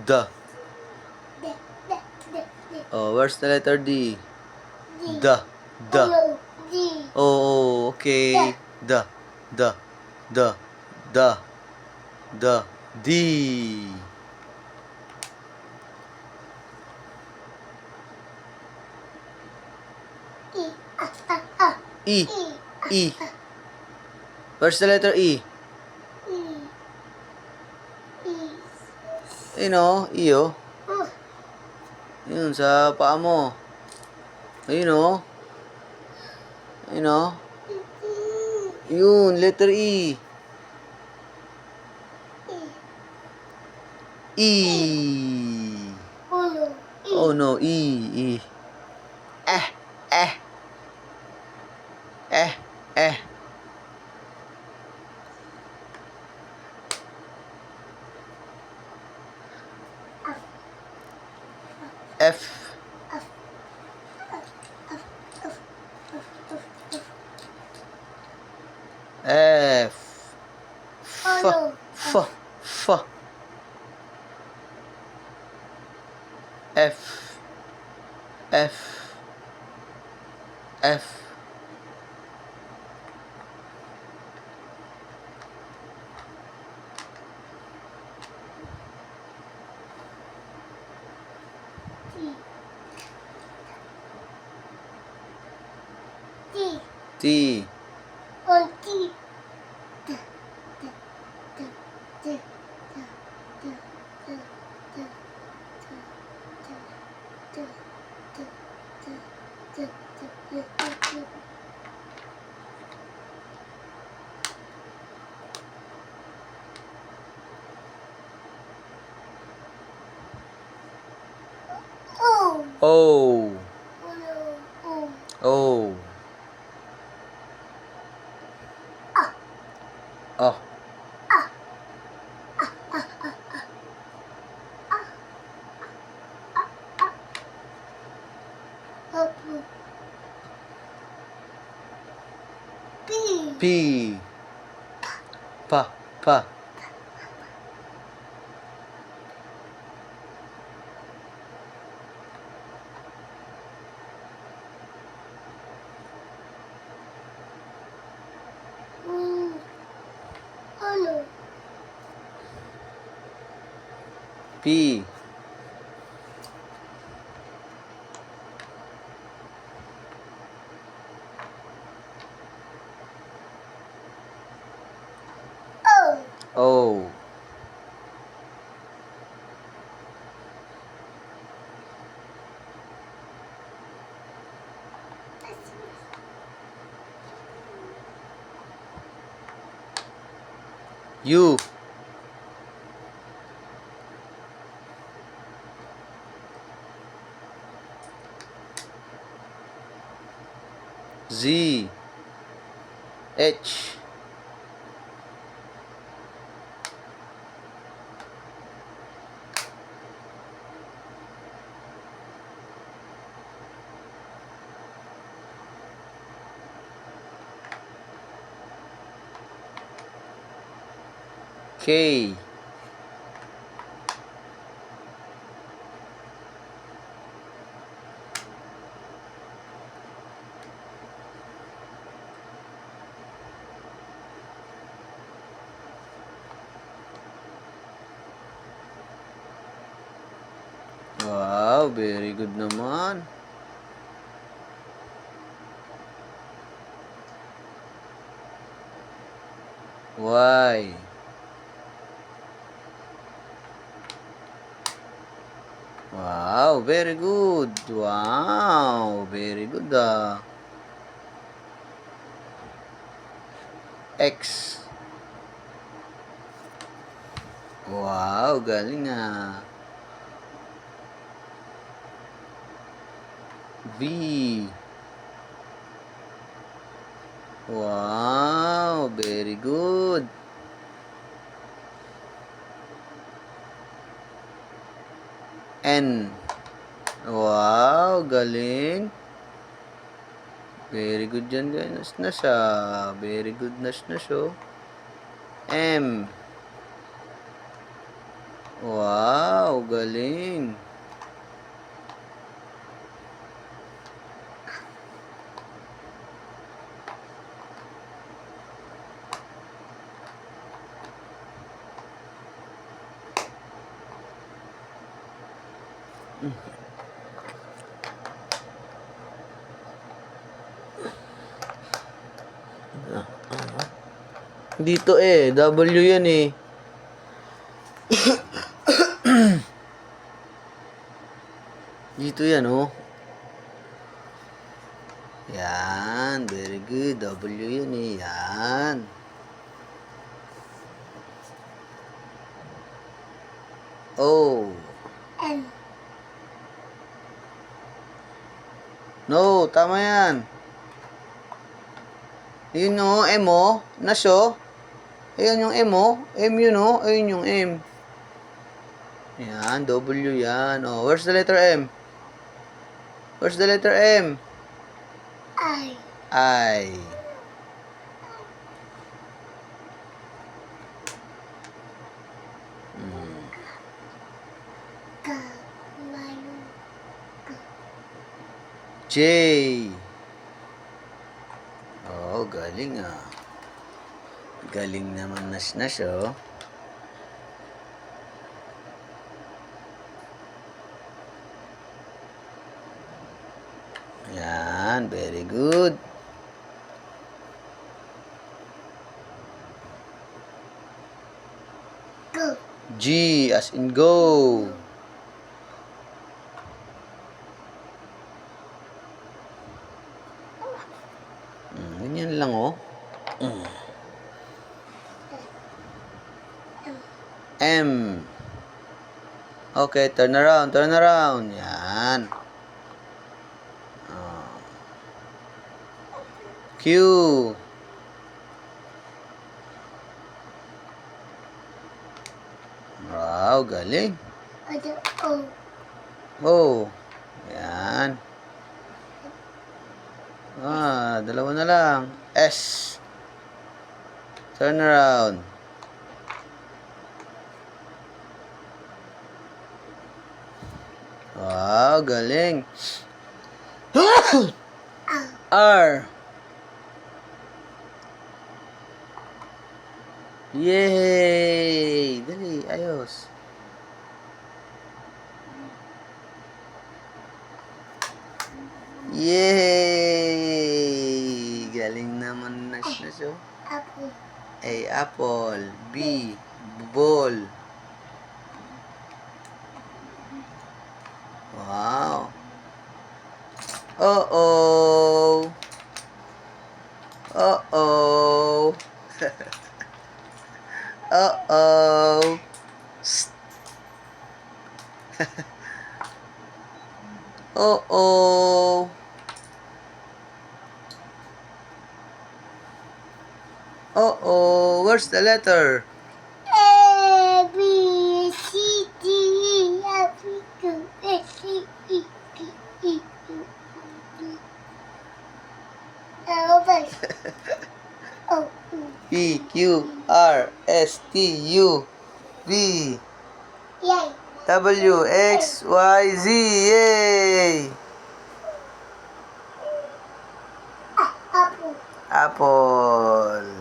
The. D. Oh, where's the letter D? D. The. The. No. D. Oh, okay. The. The. The. The. The. D. E. E. E. E. Where's the letter E? E. E. E oh. Yun, sa paa mo. Ayun oh. Ayun oh. Yun, letter E. E. Uno. Oh no, E. E. Eh. Eh. Eh. Eh. F. F. F. F. F. F. F. F. T. T. On T. O. O. Oh. P. Pa. Pa. P. O. U. Z. H. K. Wow, very good naman. Y. Wow, very good. Wow, very good X. Wow, galing V. Wow, very good. N. Wow, galing. Very good dyan, guys. Na siya. Very good na siya. M. Wow. Wow, galing. Dito W yan eh. Dito yan oh. Yan, very good. W yan eh, yan. O. M. No, tama yan. Yun o, M o. Nasyo. Ayun yung M o. M yun o. Ayun yung M. Yan, W yan. Oh, where's the letter M? Where's the letter M? I. I. G. Malu. J. Oh, galing ah. Galing naman nas oh. Yan, very good. Go. G as in go. Ganyan lang oh. M. Okay, turn around, turn around. Yan. Q. Wow, galing. Ada O. O. Yan. Dalawa na lang. S. Turn around. Wow, galing. R. Yay! Dali, ayos. Yay! Galing naman na oh. Apple. A, apple. B, ball. Wow. Uh-oh. Uh-oh. Uh-oh. Uh-oh. Uh-oh. Where's the letter? A, B, C, D, E, F, G, H, I, E, P, E, Q, R, S, O, U, P, Q, R, S, T, U, V, Yay. W, X, Y, Z. Yay! Apple. Apple.